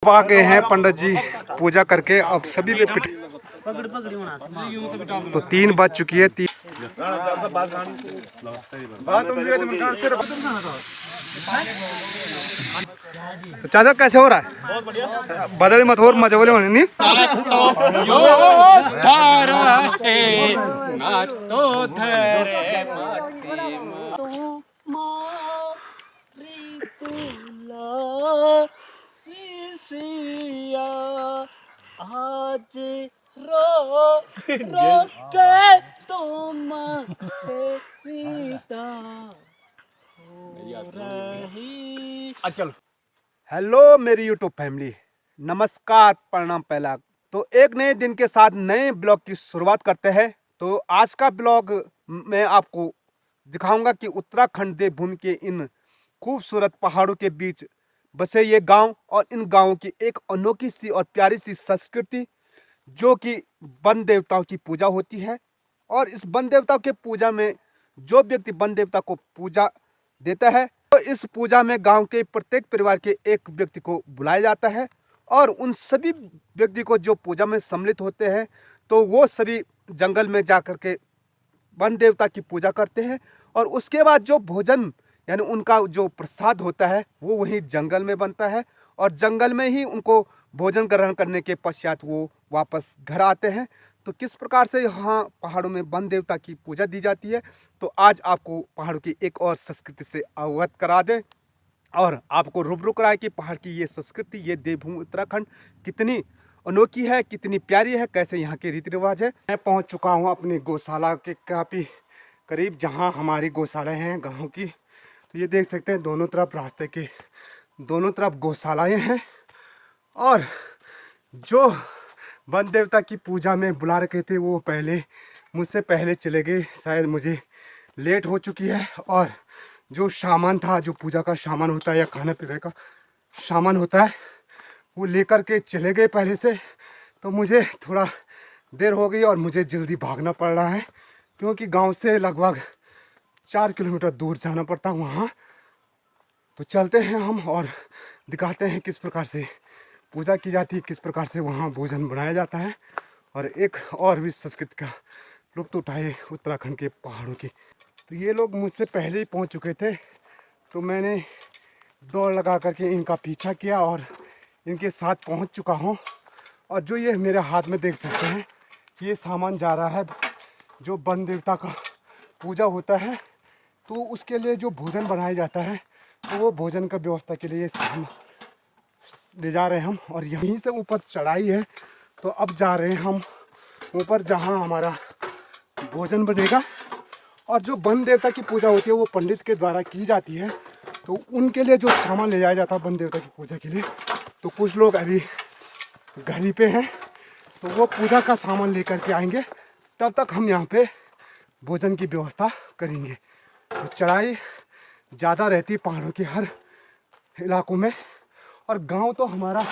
आ गए हैं पंडित जी पूजा करके। अब सभी पे पिट तो 3 बज चुकी है। तो चाचा कैसे हो रहा है? बदल मत हो मजे बोले होने नहीं। आज रो रो के तुम से पीता हो रही। चलो हेलो मेरी यूट्यूब फैमिली, नमस्कार प्रणाम। पहला तो एक नए दिन के साथ नए ब्लॉग की शुरुआत करते हैं। तो आज का ब्लॉग मैं आपको दिखाऊंगा कि उत्तराखंड देवभूमि के इन खूबसूरत पहाड़ों के बीच बसे ये गांव और इन गांवों की एक अनोखी सी और प्यारी सी संस्कृति, जो कि वन देवताओं की पूजा होती है। और इस वन देवताओं के पूजा में जो व्यक्ति वन देवता को पूजा देता है, तो इस पूजा में गांव के प्रत्येक परिवार के एक व्यक्ति को बुलाया जाता है। और उन सभी व्यक्ति को जो पूजा में सम्मिलित होते हैं, तो वो सभी जंगल में जाकर के वन देवता की पूजा करते हैं। और उसके बाद जो भोजन यानी उनका जो प्रसाद होता है वो वहीं जंगल में बनता है। और जंगल में ही उनको भोजन ग्रहण करने के पश्चात वो वापस घर आते हैं। तो किस प्रकार से यहाँ पहाड़ों में वन देवता की पूजा दी जाती है, तो आज आपको पहाड़ों की एक और संस्कृति से अवगत करा दें और आपको रूबरू कराए कि पहाड़ की ये संस्कृति, ये देवभूमि उत्तराखंड कितनी अनोखी है, कितनी प्यारी है, कैसे यहाँ के रीति रिवाज है। मैं पहुँच चुका हूँ अपनी गौशाला के काफ़ी करीब, जहाँ हमारी गौशालाएँ हैं गाँव की। तो ये देख सकते हैं दोनों तरफ रास्ते के दोनों तरफ गौशालाएँ हैं। और जो वन देवता की पूजा में बुला रखे थे वो पहले मुझसे पहले चले गए, शायद मुझे लेट हो चुकी है। और जो सामान था, जो पूजा का सामान होता है या खाने पीने का सामान होता है, वो लेकर के चले गए पहले से। तो मुझे थोड़ा देर हो गई और मुझे जल्दी भागना पड़ रहा है, क्योंकि गांव से लगभग 4 किलोमीटर दूर जाना पड़ता है वहाँ। तो चलते हैं हम और दिखाते हैं किस प्रकार से पूजा की जाती है, किस प्रकार से वहाँ भोजन बनाया जाता है, और एक और भी संस्कृति का लुत्फ उठाए उत्तराखंड के पहाड़ों की। तो ये लोग मुझसे पहले ही पहुँच चुके थे, तो मैंने दौड़ लगा करके इनका पीछा किया और इनके साथ पहुँच चुका हूँ। और जो ये मेरे हाथ में देख सकते हैं, ये सामान जा रहा है जो वन देवता का पूजा होता है। तो उसके लिए जो भोजन बनाया जाता है, तो वो भोजन का व्यवस्था के लिए सामान ले जा रहे हैं हम। और यहीं से ऊपर चढ़ाई है, तो अब जा रहे हैं हम ऊपर जहाँ हमारा भोजन बनेगा। और जो वन देवता की पूजा होती है वो पंडित के द्वारा की जाती है, तो उनके लिए जो सामान ले जाया जाता है वन देवता की पूजा के लिए, तो कुछ लोग अभी घर पे हैं, तो वो पूजा का सामान लेकर के आएंगे। तब तक हम यहाँ पे भोजन की व्यवस्था करेंगे। तो चढ़ाई ज़्यादा रहती है पहाड़ों के हर इलाकों में। और गांव तो हमारा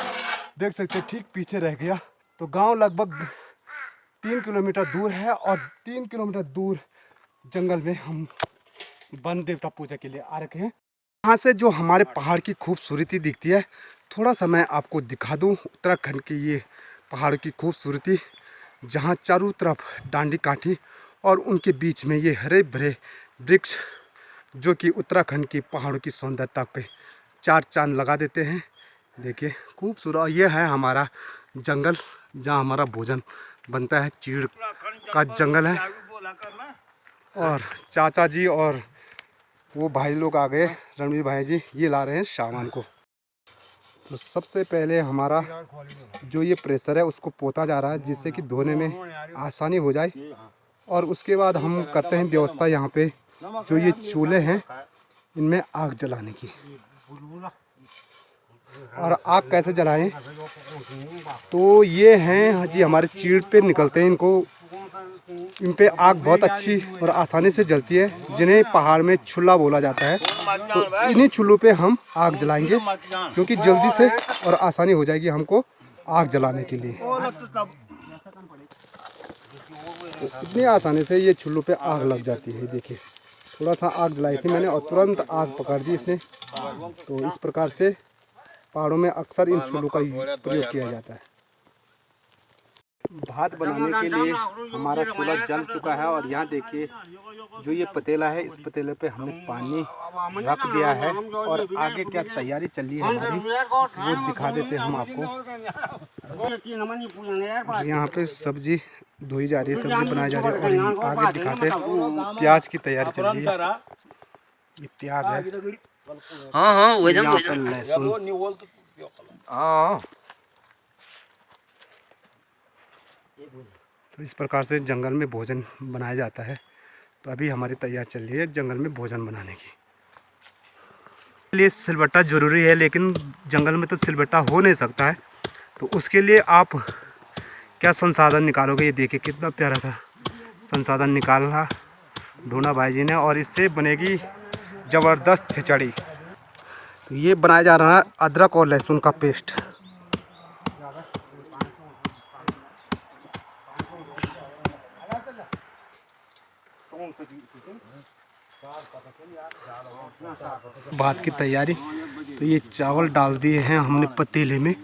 देख सकते हैं ठीक पीछे रह गया। तो गांव लगभग 3 किलोमीटर दूर है, और 3 किलोमीटर दूर जंगल में हम वन देवता पूजा के लिए आ रखे हैं। यहाँ से जो हमारे पहाड़ की खूबसूरती दिखती है, थोड़ा सा मैं आपको दिखा दूँ उत्तराखंड की ये पहाड़ की खूबसूरती, जहाँ चारों तरफ डांडी काठी और उनके बीच में ये हरे भरे वृक्ष, जो कि उत्तराखंड की पहाड़ों की सौंदर्यता पे 4 चांद लगा देते हैं। देखिए खूबसूरत ये है हमारा जंगल, जहाँ हमारा भोजन बनता है। चीड़ का जंगल है। और चाचा जी और वो भाई लोग आ गए, रणवीर भाई जी, ये ला रहे हैं सामान को। तो सबसे पहले हमारा जो ये प्रेशर है उसको पोता जा रहा है, जिससे कि धोने में आसानी हो जाए। और उसके बाद हम करते हैं व्यवस्था यहाँ पे, जो ये चूल्हे हैं इनमें आग जलाने की। और आग कैसे जलाएं, तो ये हैं जी हमारे चीड़ पे निकलते हैं, इनको इन पे आग बहुत अच्छी और आसानी से जलती है, जिन्हें पहाड़ में चूल्हा बोला जाता है। तो इन्हीं चूल्हों पे हम आग जलाएंगे, क्योंकि जल्दी से और आसानी हो जाएगी हमको आग जलाने के लिए। तो इतनी आसानी से ये चूल्हों पे आग लग जाती है। देखिए थोड़ा सा आग जलाई थी मैंने और तुरंत आग पकड़ दी इसने। तो इस प्रकार से पहाड़ों में अक्सर इन चूल्हों का प्रयोग किया जाता है। भात बनाने के लिए हमारा चूल्हा जल चुका है और यहाँ देखिए जो ये पतीला है, इस पतीले पे हमने पानी रख दिया है और आगे क्या तैयारी चल रही है हमारी वो दिखा देते हैं हम आपको। यहाँ पे सब्जी धोई जा रही है, सब्जी बनाई जा रही है और ये आगे दिखाते हैं प्याज की तैयारी चल रही है। ये प्याज है, यहाँ पे लहसुन। तो इस प्रकार से जंगल में भोजन बनाया जाता है। तो अभी हमारी तैयारी चल रही है जंगल में भोजन बनाने की। लिए सिलबट्टा ज़रूरी है, लेकिन जंगल में तो सिलबट्टा हो नहीं सकता है। तो उसके लिए आप क्या संसाधन निकालोगे, ये देखिए कितना प्यारा सा संसाधन निकाला ढूंढा भाई जी ने, और इससे बनेगी ज़बरदस्त खिचड़ी। तो ये बनाया जा रहा है अदरक और लहसुन का पेस्ट। भात की तैयारी, तो ये चावल डाल दिए हैं हमने पतीले में,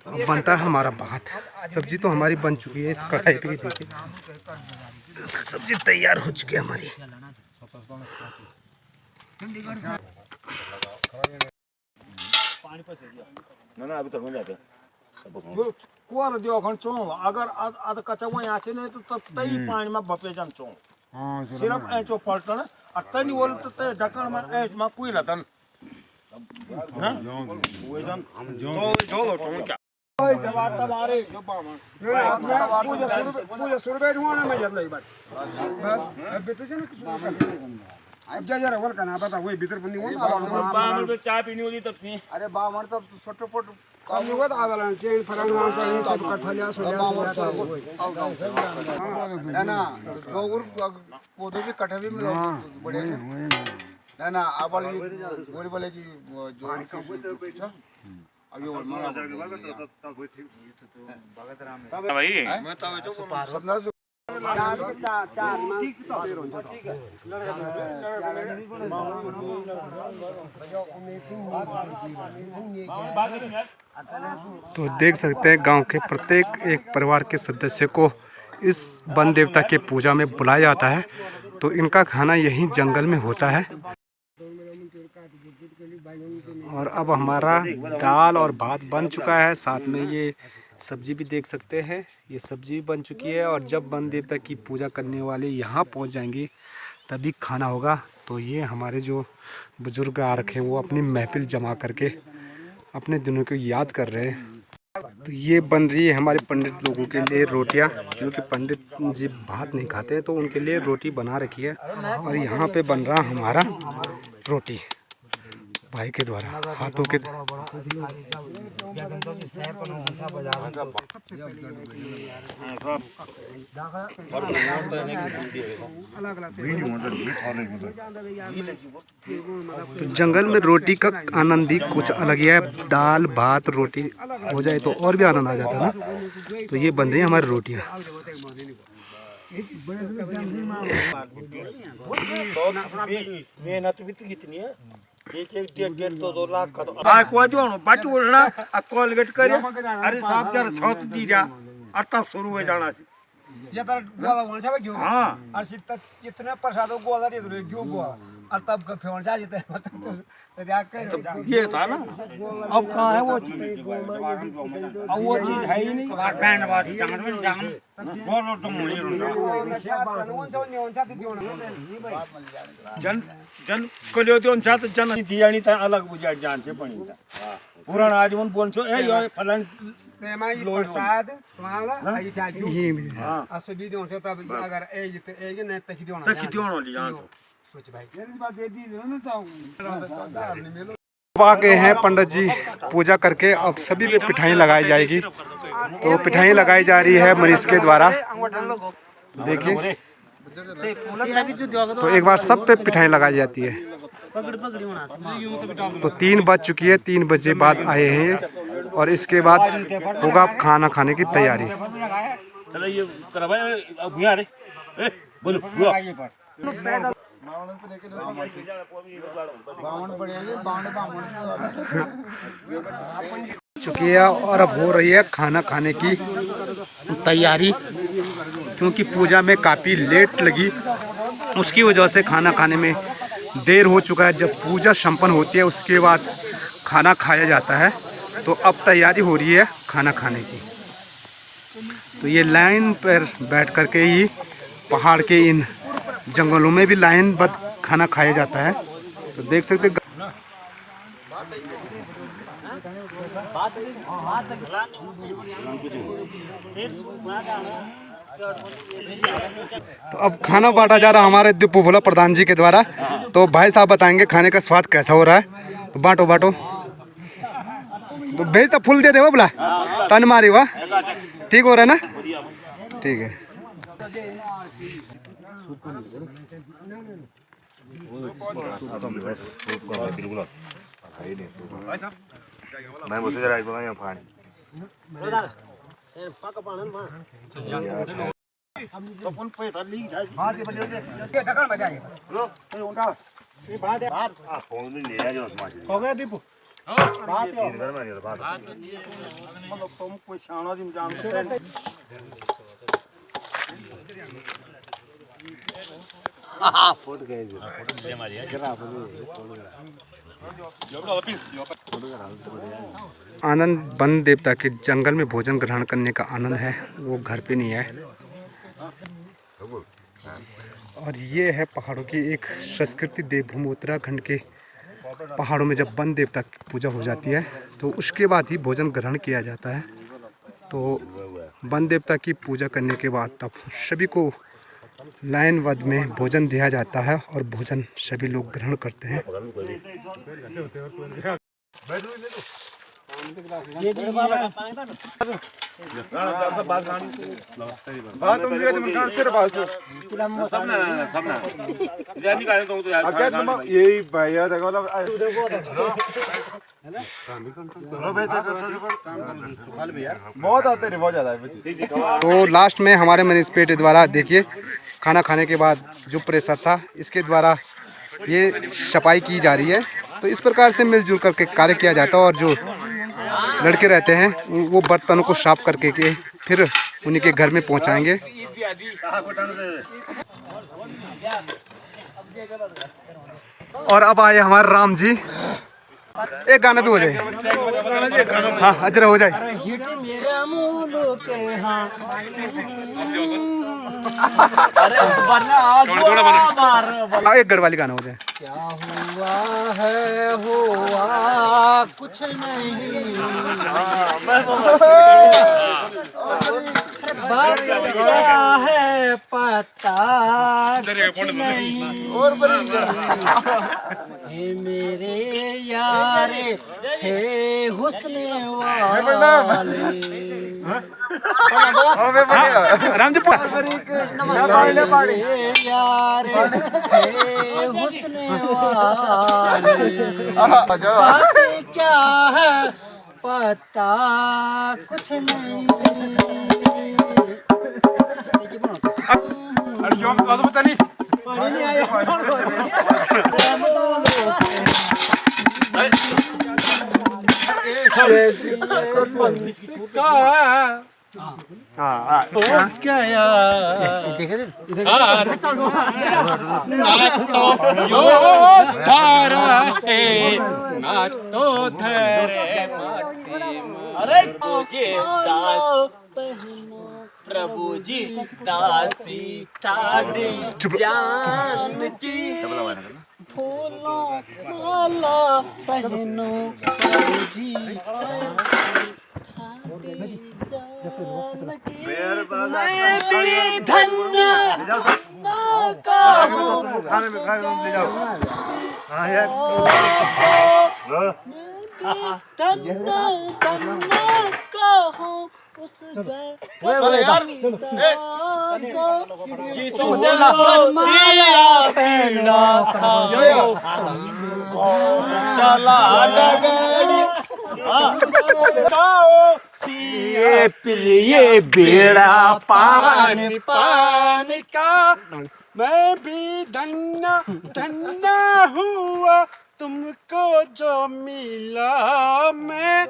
अब बनता है हमारा भात। सब्जी तो हमारी बन चुकी है, इस कढ़ाई पे देखिए सब्जी तैयार हो चुकी है हमारी। ना अभी तक नहीं जाते कुआर दियो खन चो अगर अद कचा वो यहाँ से नहीं तो तब तई पानी में बपे जन चो सिर्फ ऐचो पलटन अतनी बोल तो ते ढक्कन में ऐच में कुई लतन ना वो जन जो तो क्या ओए जवाब तुम्हारे जो बामन पूजा शुरू बैठ हुआ ना मैं जब नहीं बात बस बेटे जन कुछ अब जा जरा बोल का ना पता वही भीतर बंदी हुआ बामन तो चाय पीनी होती तब से। अरे बामन तब छोटे पोट कम नहीं हुआ आवाला चेन फरंग नाम चाहिए सब इकट्ठा लिया सो है ना जो उर पौधे भी कट्ठे भी मिले बड़े है ना अब बोले बोले कि जो पूछा अभी और मारा भाई मैं तो जो सपना ठीक से ठीक है तो देख सकते हैं गांव के प्रत्येक एक परिवार के सदस्य को इस वन देवता के पूजा में बुलाया जाता है। तो इनका खाना यहीं जंगल में होता है। और अब हमारा दाल और भात बन चुका है, साथ में ये सब्जी भी देख सकते हैं, ये सब्जी भी बन चुकी है। और जब वन देवता की पूजा करने वाले यहाँ पहुँच जाएंगे तभी खाना होगा। तो ये हमारे जो बुजुर्ग आ रखे हैं वो अपनी महफिल जमा करके अपने दिनों को याद कर रहे हैं। तो ये बन रही है हमारे पंडित लोगों के लिए रोटियां, क्योंकि पंडित जी भात नहीं खाते हैं तो उनके लिए रोटी बना रखी है। और यहाँ पे बन रहा हमारा रोटी भाई के द्वारा हाथों के। तो जंगल में रोटी का आनंद ही कुछ अलग ही है। दाल भात रोटी हो जाए तो और भी आनंद आ जाता है ना। तो ये बन रही है हमारी रोटियाँ। मेहनत भी तो कितनी है, एक डेढ़ 2 लाख का तो कोई जो बाटी उड़ना कॉलगेट करे अरे साहब जरा छत दी जा अता शुरू हो जाना सी ये तर गोला होन सब क्यों हां और सित इतने प्रसाद गोला दे दे क्यों गोला और तब का फेवन जा जेते तो जा के ये था ना। अब कहां है वो चीज, अब वो चीज है ही नहीं। बैंड बात जान में जान गोलो तो मुनी जन जन कलियो दोन छात जन दी आणि ता अलग बुझा जान से पणी पुराण आजीवन बोलछो ए यो फलन तेमाई प्रसाद स्वाला आई जाजू असो भी दोन से तब अगर ए जते ए ने तक दियोनो लिया सोच भाई ये बात दे दी ना तो आ गए हैं पंडित जी पूजा करके। अब सभी पे पिठाई लगाई जाएगी। तो पिठाई लगाई जा रही है मरीज के द्वारा, देखिए। तो एक बार सब पे पिठाई लगाई जाती है। तो 3 बज चुकी है, 3 बजे बाद आए हैं और इसके बाद होगा खाना खाने की तैयारी। चलो ये करा भाई अब भुया रे बोलो भुया चुकी है और अब हो रही है खाना खाने की तैयारी, क्योंकि पूजा में काफ़ी लेट लगी, उसकी वजह से खाना खाने में देर हो चुका है। जब पूजा संपन्न होती है उसके बाद खाना खाया जाता है, तो अब तैयारी हो रही है खाना खाने की। तो ये लाइन पर बैठ कर के ही पहाड़ के इन जंगलों में भी लाइन बद खाना खाया जाता है। तो देख सकते तो अब खाना बांटा जा रहा हमारे दीपू भोला प्रधान जी के द्वारा। तो भाई साहब बताएंगे खाने का स्वाद कैसा हो रहा है। तो बांटो बांटो। तो भेज तो फुल दे दे बोला तन मारी वाह, ठीक हो रहा है ना? ठीक है। मैं बोलते जरा एक बार यहाँ पानी अपन पैसा लीक जाए फोन भी ले जाओ समाज हो गया दीपू बात तीन घर में नहीं बात मतलब तुम कोई शाना दिन जानते हैं फुट गए आनंद वन देवता के जंगल में भोजन ग्रहण करने का आनंद है वो घर पे नहीं है। और ये है पहाड़ों की एक संस्कृति, देवभूमि उत्तराखंड के पहाड़ों में जब वन देवता की पूजा हो जाती है तो उसके बाद ही भोजन ग्रहण किया जाता है। तो वन देवता की पूजा करने के बाद तब सभी को लाइनबद्ध में भोजन दिया जाता है और भोजन सभी लोग ग्रहण करते हैं। यही भैया देखो बहुत आते नहीं, बहुत ज्यादा है। तो लास्ट में हमारे म्यूनिसिपैलिटी द्वारा देखिए खाना खाने के बाद जो प्रेशर था इसके द्वारा ये सफाई की जा रही है। तो इस प्रकार से मिलजुल करके कार्य किया जाता है और जो लड़के रहते हैं वो बर्तनों को साफ करके के फिर उन्हीं के घर में पहुंचाएंगे। और अब आए हमारे राम जी। एक गाना भी हो जाए, हाँ अजरा हो जाए। एक गढ़वाली गाना हो जाए। क्या हुआ है हुआ कुछ नहीं, बात क्या है पता कुछ नहीं। हे मेरे यारे हे हुस्ने वाले, राम जी यारे हे हुस्ने वाले, बात क्या है पता कुछ नहीं। पानी नहीं आया। अरे प्रभु जी दासी ठाडी जान की, फूलों वाला पहनो प्रभु जी मैं भी धन्य ना कहूँ धन्य धन्य कहूँ उस जिसो दिया पीड़ा चला डगड़ी ये बेड़ा पान पान का मैं भी धन्य धन्य हुआ तुमको जो मिला मैं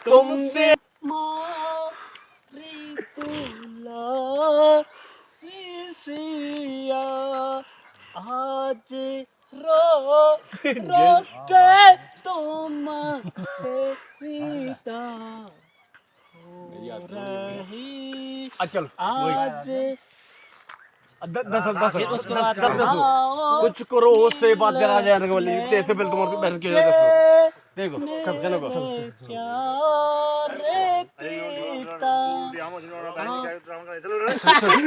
तुमसे मारी तुला सिया आज रो रो के तुम से विदा हो रही चल आज दस उसके बाद आओ कुछ करो उससे बात जरा जाने वाली तेरे पहले तुम्हारे बहन के देखो सब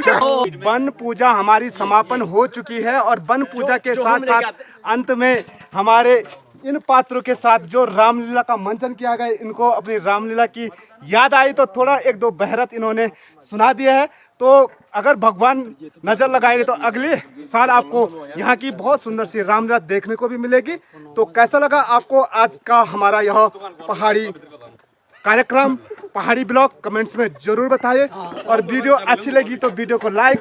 चलो वन पूजा हमारी समापन हो चुकी है और वन पूजा के साथ साथ अंत में हमारे इन पात्रों के साथ जो रामलीला का मंचन किया गया, इनको अपनी रामलीला की याद आई तो थोड़ा एक दो बहरत इन्होंने सुना दिया है। तो अगर भगवान नजर लगाएंगे तो अगले साल आपको यहाँ की बहुत सुंदर सी रामलीला देखने को भी मिलेगी। तो कैसा लगा आपको आज का हमारा यह पहाड़ी कार्यक्रम, पहाड़ी ब्लॉग, कमेंट्स में जरूर बताइए। और वीडियो अच्छी लगी तो वीडियो को लाइक,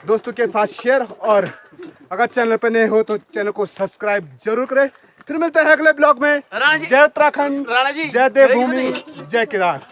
दोस्तों के साथ शेयर, और अगर चैनल पर नए हो तो चैनल को सब्सक्राइब जरूर करें। फिर मिलते हैं अगले ब्लॉग में। जय उत्तराखंड, जय देवभूमि, जय केदार।